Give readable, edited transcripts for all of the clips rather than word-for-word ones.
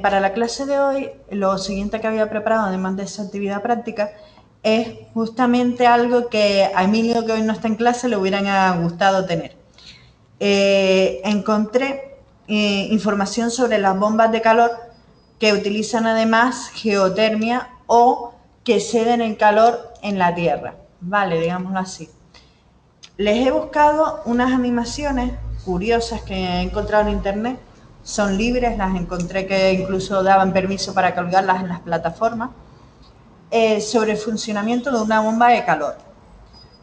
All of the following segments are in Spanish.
Para la clase de hoy, lo siguiente que había preparado, además de esa actividad práctica, es justamente algo que a Emilio, que hoy no está en clase, le hubieran gustado tener. Encontré información sobre las bombas de calor que utilizan además geotermia o que ceden el calor en la Tierra, ¿vale? Digámoslo así. Les he buscado unas animaciones curiosas que he encontrado en internet. Son libres, las encontré que incluso daban permiso para colgarlas en las plataformas. Sobre el funcionamiento de una bomba de calor.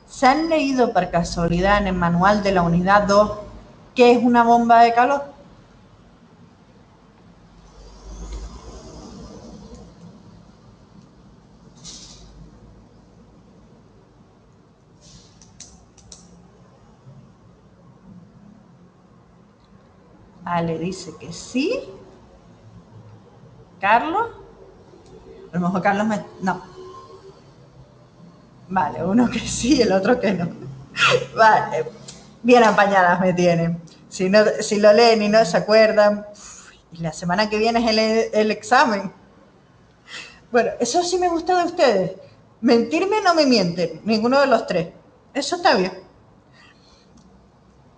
¿Se han leído por casualidad en el manual de la unidad 2 qué es una bomba de calor? Vale, dice que sí. ¿Carlos? A lo mejor Carlos me... No. Vale, uno que sí, el otro que no. Vale, bien apañadas me tienen. Si, no, si lo leen y no se acuerdan, y la semana que viene es el examen. Bueno, eso sí me gusta de ustedes. Mentirme no me mienten, ninguno de los tres. Eso está bien.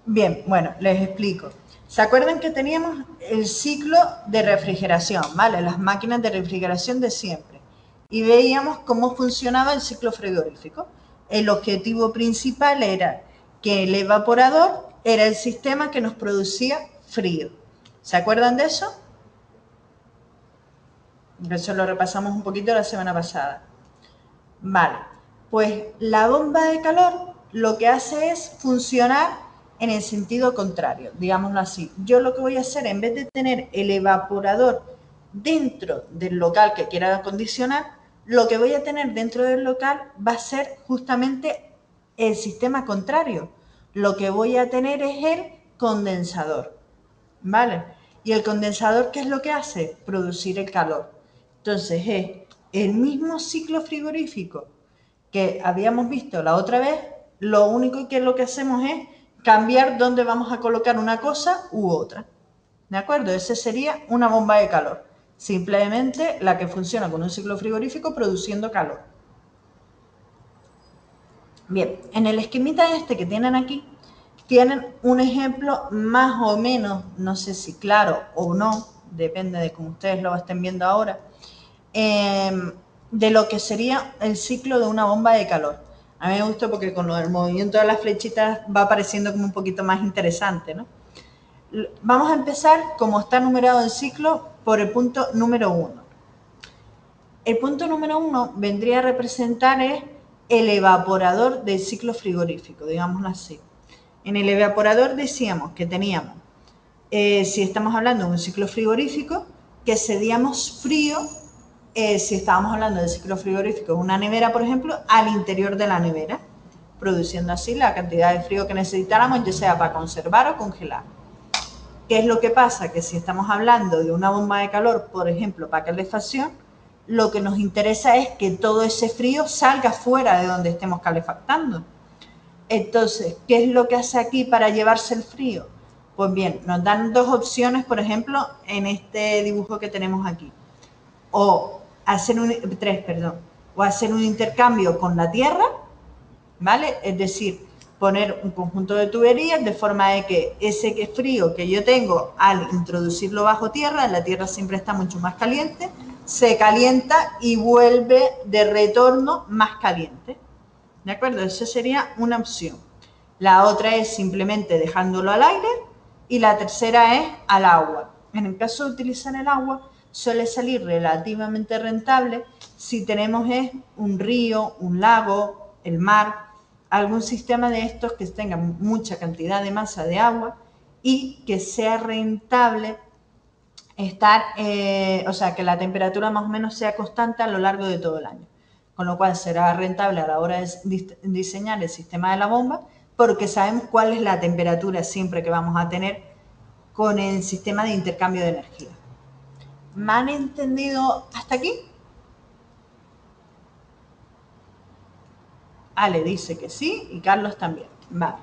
Bien, bueno, les explico. ¿Se acuerdan que teníamos el ciclo de refrigeración, ¿vale? Las máquinas de refrigeración de siempre. Y veíamos cómo funcionaba el ciclo frigorífico. El objetivo principal era que el evaporador era el sistema que nos producía frío. ¿Se acuerdan de eso? Eso lo repasamos un poquito la semana pasada. Vale, pues la bomba de calor lo que hace es funcionar en el sentido contrario, digámoslo así. Yo lo que voy a hacer, en vez de tener el evaporador dentro del local que quiera acondicionar, lo que voy a tener dentro del local va a ser justamente el sistema contrario. Lo que voy a tener es el condensador, ¿vale? Y el condensador, ¿qué es lo que hace? Producir el calor. Entonces es el mismo ciclo frigorífico que habíamos visto la otra vez, lo único que lo que hacemos es cambiar dónde vamos a colocar una cosa u otra. ¿De acuerdo? Ese sería una bomba de calor. Simplemente la que funciona con un ciclo frigorífico produciendo calor. Bien, en el esquemita este que tienen aquí, tienen un ejemplo más o menos, no sé si claro o no, depende de cómo ustedes lo estén viendo ahora, de lo que sería el ciclo de una bomba de calor. A mí me gusta porque con el movimiento de las flechitas va pareciendo como un poquito más interesante, ¿no? Vamos a empezar, como está numerado el ciclo, por el punto número 1. El punto número 1 vendría a representar el evaporador del ciclo frigorífico, digámoslo así. En el evaporador decíamos que teníamos, si estamos hablando de un ciclo frigorífico, que cedíamos frío, si estábamos hablando del ciclo frigorífico de una nevera, por ejemplo, al interior de la nevera, produciendo así la cantidad de frío que necesitáramos, ya sea para conservar o congelar. ¿Qué es lo que pasa? Que si estamos hablando de una bomba de calor, por ejemplo, para calefacción, lo que nos interesa es que todo ese frío salga fuera de donde estemos calefactando. Entonces, ¿qué es lo que hace aquí para llevarse el frío? Pues bien, nos dan dos opciones, por ejemplo, en este dibujo que tenemos aquí. O hacer o hacer un intercambio con la Tierra, ¿vale? Es decir, poner un conjunto de tuberías de forma de que ese frío que yo tengo al introducirlo bajo tierra, la tierra siempre está mucho más caliente, se calienta y vuelve de retorno más caliente. ¿De acuerdo? Esa sería una opción. La otra es simplemente dejándolo al aire y la tercera es al agua. En el caso de utilizar el agua, suele salir relativamente rentable si tenemos un río, un lago, el mar, algún sistema de estos que tenga mucha cantidad de masa de agua y que sea rentable estar, o sea, que la temperatura más o menos sea constante a lo largo de todo el año. Con lo cual será rentable a la hora de diseñar el sistema de la bomba porque sabemos cuál es la temperatura siempre que vamos a tener con el sistema de intercambio de energía. ¿Me han entendido hasta aquí? Ale dice que sí y Carlos también. Vale.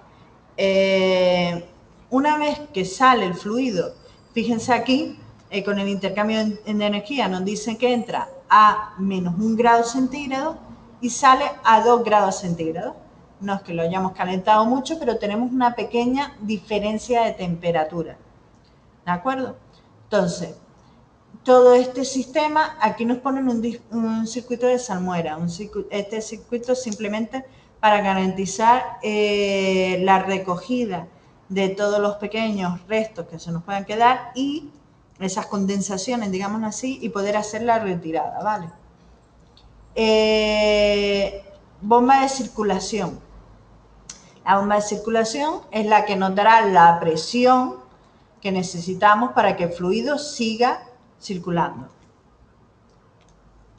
Una vez que sale el fluido, fíjense aquí con el intercambio de energía nos dicen que entra a menos 1 grado centígrado y sale a 2 grados centígrados. No es que lo hayamos calentado mucho, pero tenemos una pequeña diferencia de temperatura. ¿De acuerdo? Entonces, todo este sistema, aquí nos ponen un circuito de salmuera. Este circuito simplemente para garantizar la recogida de todos los pequeños restos que se nos puedan quedar y esas condensaciones, digamos así, y poder hacer la retirada, ¿vale? Bomba de circulación. La bomba de circulación es la que nos dará la presión que necesitamos para que el fluido siga circulando.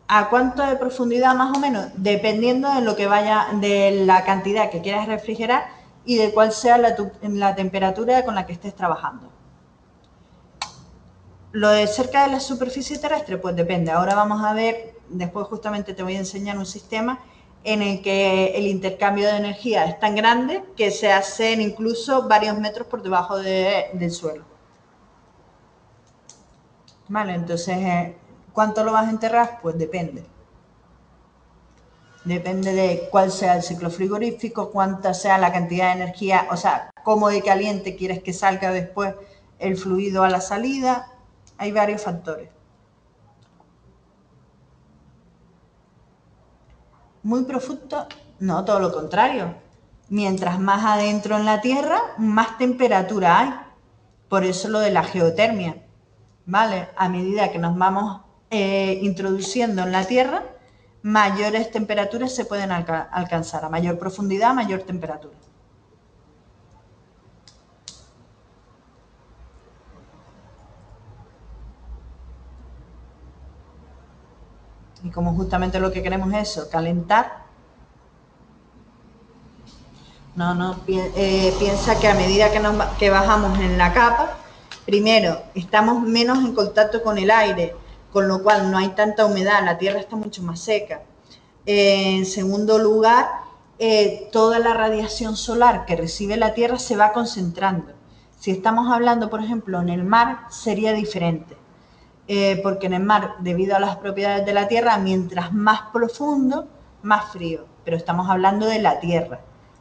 ¿A cuánto de profundidad más o menos? Dependiendo de lo que vaya, de la cantidad que quieras refrigerar y de cuál sea la temperatura con la que estés trabajando. Lo de cerca de la superficie terrestre, pues depende. Ahora vamos a ver, después justamente te voy a enseñar un sistema en el que el intercambio de energía es tan grande que se hacen incluso varios metros por debajo del suelo. Vale, entonces, ¿cuánto lo vas a enterrar? Pues depende. Depende de cuál sea el ciclo frigorífico, cuánta sea la cantidad de energía, o sea, cómo de caliente quieres que salga después el fluido a la salida. Hay varios factores. Muy profundo, no, todo lo contrario. Mientras más adentro en la Tierra, más temperatura hay. Por eso lo de la geotermia, ¿vale? A medida que nos vamos introduciendo en la Tierra, mayores temperaturas se pueden alcanzar. A mayor profundidad, mayor temperatura. Y como justamente lo que queremos es eso, calentar, piensa que a medida que bajamos en la capa, primero, estamos menos en contacto con el aire, con lo cual no hay tanta humedad, la tierra está mucho más seca. En segundo lugar, toda la radiación solar que recibe la tierra se va concentrando. Si estamos hablando, por ejemplo, en el mar, sería diferente. Porque en el mar, debido a las propiedades de la tierra, mientras más profundo, más frío. Pero estamos hablando de la tierra.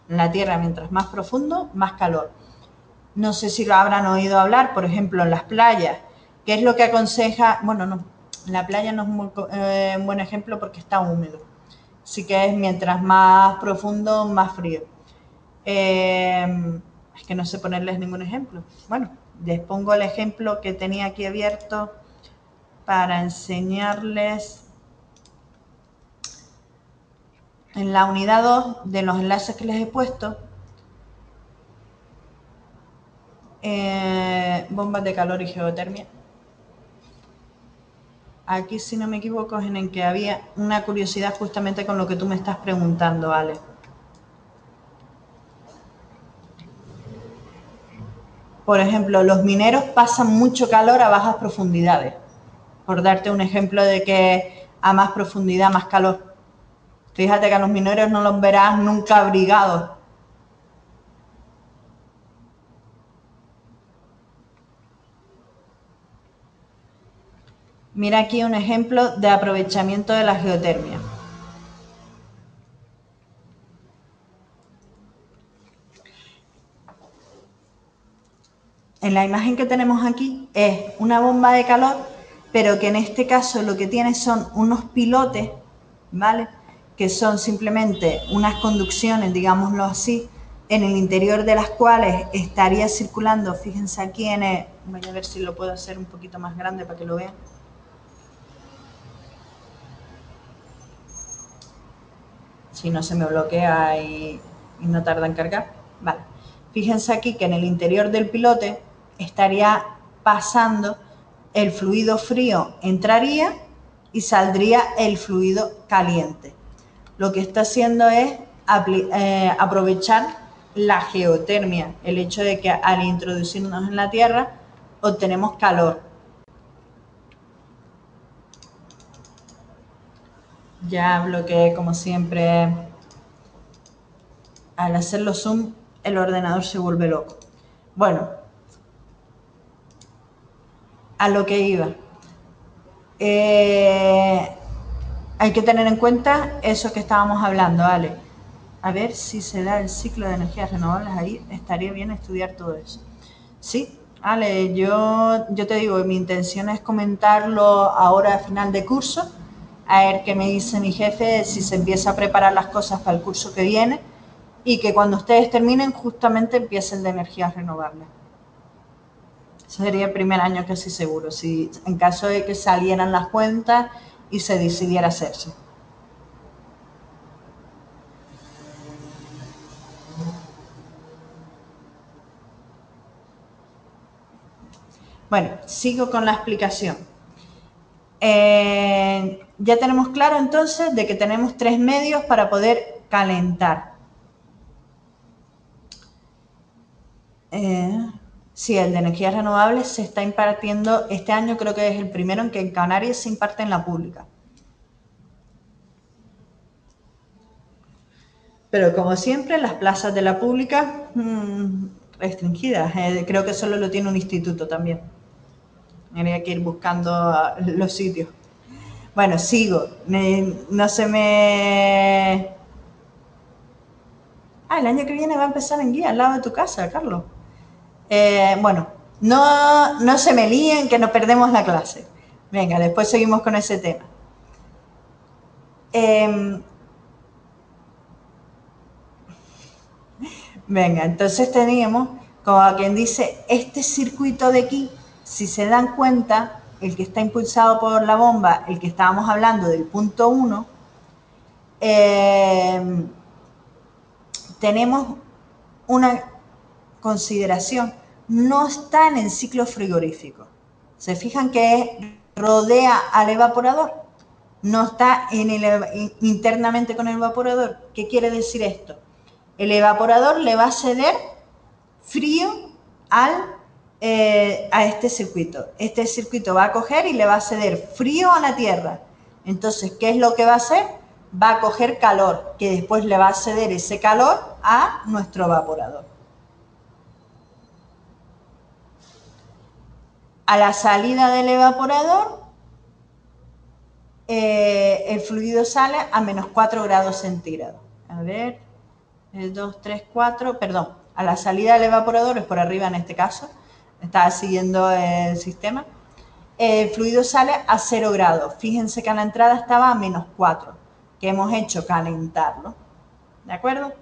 En la tierra, mientras más profundo, más calor. No sé si lo habrán oído hablar, por ejemplo, en las playas. ¿Qué es lo que aconseja? Bueno, no, en la playa no es un buen ejemplo porque está húmedo. Así que es mientras más profundo, más frío. Es que no sé ponerles ningún ejemplo. Bueno, les pongo el ejemplo que tenía aquí abierto para enseñarles en la unidad 2 de los enlaces que les he puesto. Bombas de calor y geotermia. Aquí, si no me equivoco, es en el que había una curiosidad justamente con lo que tú me estás preguntando, Ale. Por ejemplo, los mineros pasan mucho calor a bajas profundidades. Por darte un ejemplo de que a más profundidad, más calor. Fíjate que a los mineros no los verás nunca abrigados. Mira aquí un ejemplo de aprovechamiento de la geotermia. En la imagen que tenemos aquí es una bomba de calor, pero que en este caso lo que tiene son unos pilotes, ¿vale? Que son simplemente unas conducciones, digámoslo así, en el interior de las cuales estaría circulando, fíjense aquí voy a ver si lo puedo hacer un poquito más grande para que lo vean. Si no se me bloquea y no tarda en cargar. Vale. Fíjense aquí que en el interior del pilote estaría pasando el fluido frío, entraría y saldría el fluido caliente. Lo que está haciendo es aprovechar la geotermia, el hecho de que al introducirnos en la Tierra obtenemos calor. Ya bloqueé como siempre. Al hacerlo zoom, el ordenador se vuelve loco. Bueno, a lo que iba. Hay que tener en cuenta eso que estábamos hablando, Ale. A ver si se da el ciclo de energías renovables ahí, estaría bien estudiar todo eso. Sí, Ale, yo te digo, mi intención es comentarlo ahora a final de curso, a ver qué me dice mi jefe, si se empieza a preparar las cosas para el curso que viene y que cuando ustedes terminen justamente empiecen de energías renovables. Ese sería el primer año casi seguro, si en caso de que salieran las cuentas y se decidiera hacerse. Bueno, sigo con la explicación. Ya tenemos claro entonces de que tenemos tres medios para poder calentar. Sí, el de energías renovables se está impartiendo este año, creo que es el primero en que en Canarias se imparte en la pública. Pero como siempre, las plazas de la pública restringidas. Creo que solo lo tiene un instituto también. Habría que ir buscando los sitios. Bueno, sigo. No se me... Ah, el año que viene va a empezar en guía, al lado de tu casa, Carlos. Bueno, no se me líen, que no perdemos la clase. Venga, después seguimos con ese tema. Venga, entonces teníamos, como quien dice, este circuito de aquí, si se dan cuenta, el que está impulsado por la bomba, el que estábamos hablando del punto 1, tenemos una consideración, no está en el ciclo frigorífico. ¿Se fijan que rodea al evaporador? No está internamente con el evaporador. ¿Qué quiere decir esto? El evaporador le va a ceder frío a este circuito. Este circuito va a coger y le va a ceder frío a la Tierra. Entonces, ¿qué es lo que va a hacer? Va a coger calor, que después le va a ceder ese calor a nuestro evaporador. A la salida del evaporador, el fluido sale a menos 4 grados centígrados. A ver, 2, 3, 4, perdón. A la salida del evaporador, es por arriba en este caso, estaba siguiendo el sistema. El fluido sale a 0 grados. Fíjense que a la entrada estaba a menos 4, que hemos hecho calentarlo. ¿De acuerdo?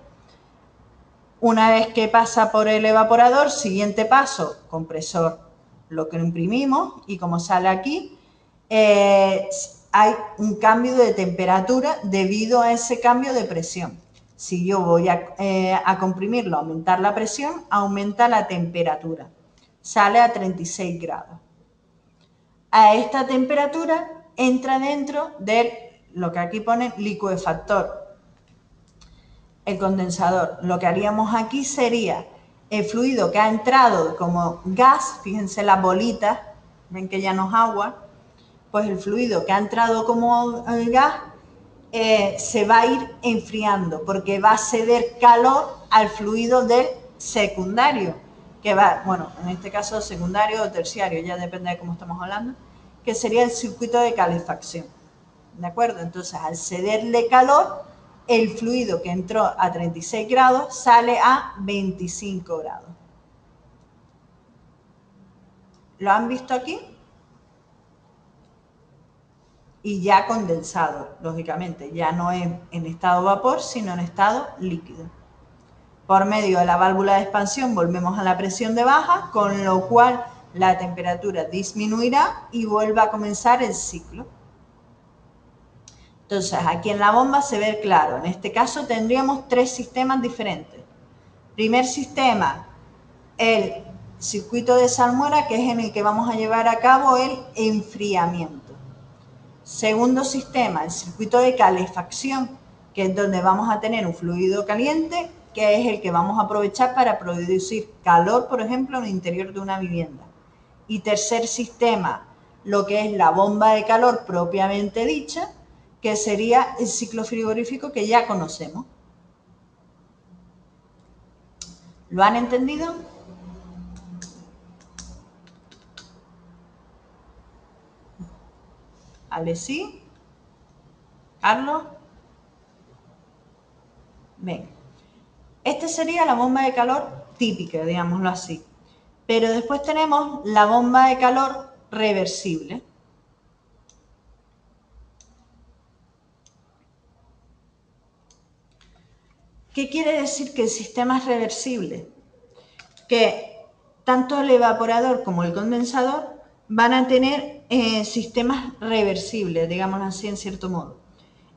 Una vez que pasa por el evaporador, siguiente paso, compresor. Lo que lo imprimimos y como sale aquí, hay un cambio de temperatura debido a ese cambio de presión. Si yo voy a comprimirlo, aumentar la presión, aumenta la temperatura. Sale a 36 grados. A esta temperatura entra dentro de lo que aquí pone licuefactor, el condensador. Lo que haríamos aquí sería el fluido que ha entrado como gas, fíjense las bolitas, ven que ya no es agua, pues el fluido que ha entrado como gas se va a ir enfriando porque va a ceder calor al fluido del secundario, que va, bueno, en este caso secundario o terciario, ya depende de cómo estamos hablando, que sería el circuito de calefacción. ¿De acuerdo? Entonces, al cederle calor, el fluido que entró a 36 grados sale a 25 grados. ¿Lo han visto aquí? Y ya condensado, lógicamente, ya no es en estado vapor, sino en estado líquido. Por medio de la válvula de expansión volvemos a la presión de baja, con lo cual la temperatura disminuirá y vuelve a comenzar el ciclo. Entonces, aquí en la bomba se ve claro. En este caso tendríamos tres sistemas diferentes. Primer sistema, el circuito de salmuera, que es en el que vamos a llevar a cabo el enfriamiento. Segundo sistema, el circuito de calefacción, que es donde vamos a tener un fluido caliente, que es el que vamos a aprovechar para producir calor, por ejemplo, en el interior de una vivienda. Y tercer sistema, lo que es la bomba de calor propiamente dicha, que sería el ciclo frigorífico que ya conocemos. ¿Lo han entendido? Ale, sí. Carlos. Venga. Esta sería la bomba de calor típica, digámoslo así. Pero después tenemos la bomba de calor reversible. ¿Qué quiere decir que el sistema es reversible? Que tanto el evaporador como el condensador van a tener sistemas reversibles, digámoslo así en cierto modo.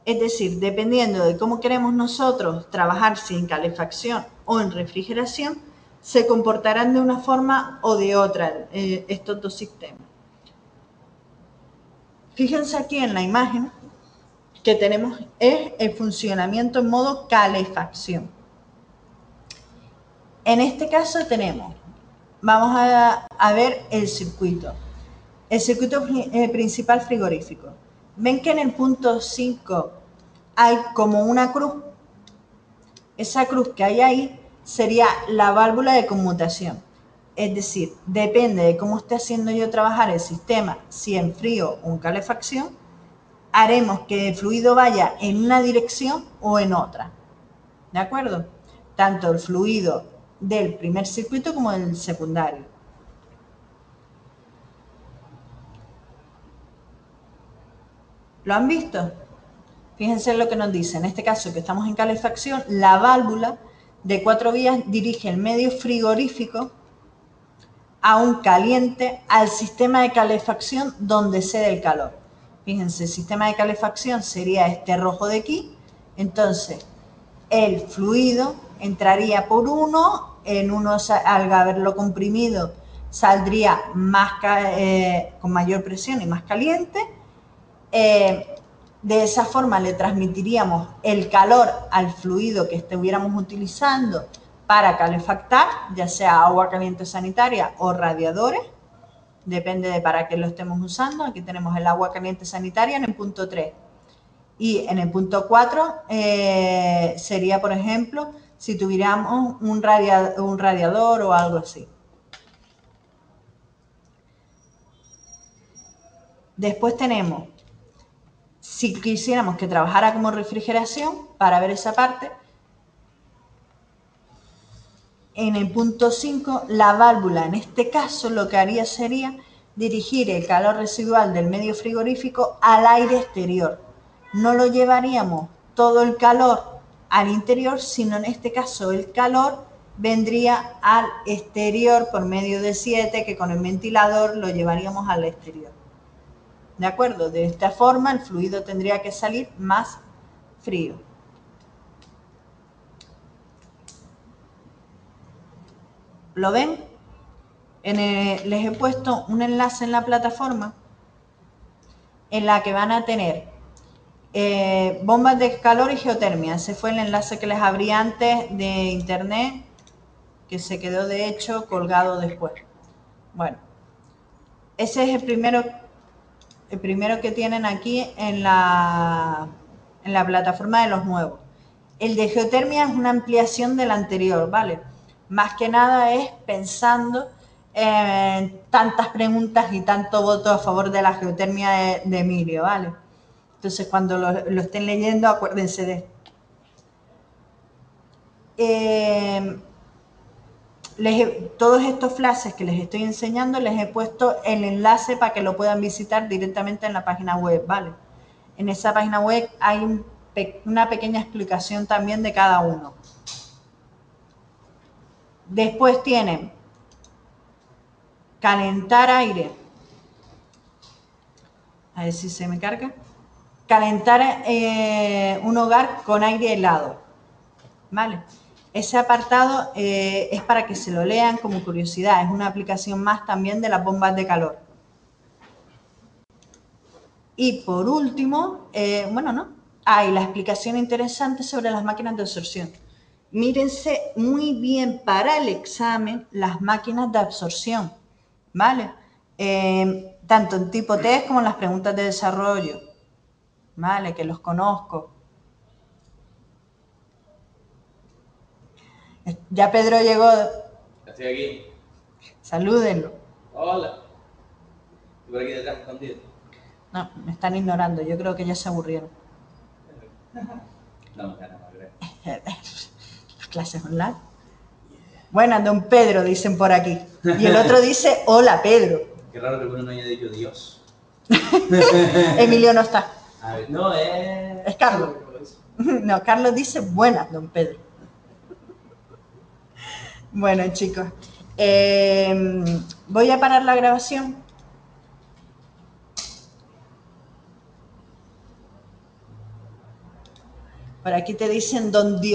Es decir, dependiendo de cómo queremos nosotros trabajar, si en calefacción o en refrigeración, se comportarán de una forma o de otra estos dos sistemas. Fíjense aquí en la imagen que tenemos es el funcionamiento en modo calefacción. En este caso tenemos, vamos a ver el circuito principal frigorífico. Ven que en el punto 5 hay como una cruz. Esa cruz que hay ahí sería la válvula de conmutación. Es decir, depende de cómo esté haciendo yo trabajar el sistema, si en frío o en calefacción, haremos que el fluido vaya en una dirección o en otra. ¿De acuerdo? Tanto el fluido del primer circuito como del secundario. ¿Lo han visto? Fíjense lo que nos dice. En este caso que estamos en calefacción, la válvula de 4 vías dirige el medio frigorífico a un caliente al sistema de calefacción donde cede el calor. Fíjense, el sistema de calefacción sería este rojo de aquí. Entonces, el fluido entraría por uno, en uno al haberlo comprimido saldría más con mayor presión y más caliente. De esa forma le transmitiríamos el calor al fluido que estuviéramos utilizando para calefactar, ya sea agua caliente sanitaria o radiadores, depende de para qué lo estemos usando. Aquí tenemos el agua caliente sanitaria en el punto 3. Y en el punto 4 sería, por ejemplo, si tuviéramos un radiador o algo así. Después tenemos, si quisiéramos que trabajara como refrigeración, para ver esa parte, en el punto 5, la válvula, en este caso, lo que haría sería dirigir el calor residual del medio frigorífico al aire exterior. No lo llevaríamos todo el calor al interior, sino en este caso el calor vendría al exterior por medio de 7, que con el ventilador lo llevaríamos al exterior. ¿De acuerdo? De esta forma el fluido tendría que salir más frío. ¿Lo ven? Les he puesto un enlace en la plataforma en la que van a tener bombas de calor y geotermia. Ese fue el enlace que les abrí antes de internet, que se quedó de hecho colgado después. Bueno, ese es el primero que tienen aquí en la plataforma de los nuevos. El de geotermia es una ampliación del anterior, ¿vale? Más que nada es pensando en tantas preguntas y tanto voto a favor de la geotermia de Emilio, ¿vale? Entonces, cuando lo estén leyendo, acuérdense de esto. Todos estos flashes que les estoy enseñando, les he puesto el enlace para que lo puedan visitar directamente en la página web, ¿vale? En esa página web hay una pequeña explicación también de cada uno. Después tienen calentar aire. A ver si se me carga. Calentar un hogar con aire helado. ¿Vale? Ese apartado es para que se lo lean como curiosidad. Es una aplicación más también de las bombas de calor. Y por último, bueno, ¿no? Hay la explicación interesante sobre las máquinas de absorción. Mírense muy bien para el examen las máquinas de absorción, ¿vale? Tanto en tipo test como en las preguntas de desarrollo, ¿vale? Que los conozco. Ya Pedro llegó. Estoy aquí. Salúdenlo. Hola. Estoy por aquí detrás escondido. No, me están ignorando. Yo creo que ya se aburrieron. No, ya no, creo. Las clases online. Buenas, don Pedro, dicen por aquí. Y el otro dice, hola, Pedro. Qué raro que uno no haya dicho Dios. Emilio no está. A ver, no, Es Carlos. No, Carlos dice, buenas, don Pedro. Bueno, chicos, voy a parar la grabación. Por aquí te dicen don Dios.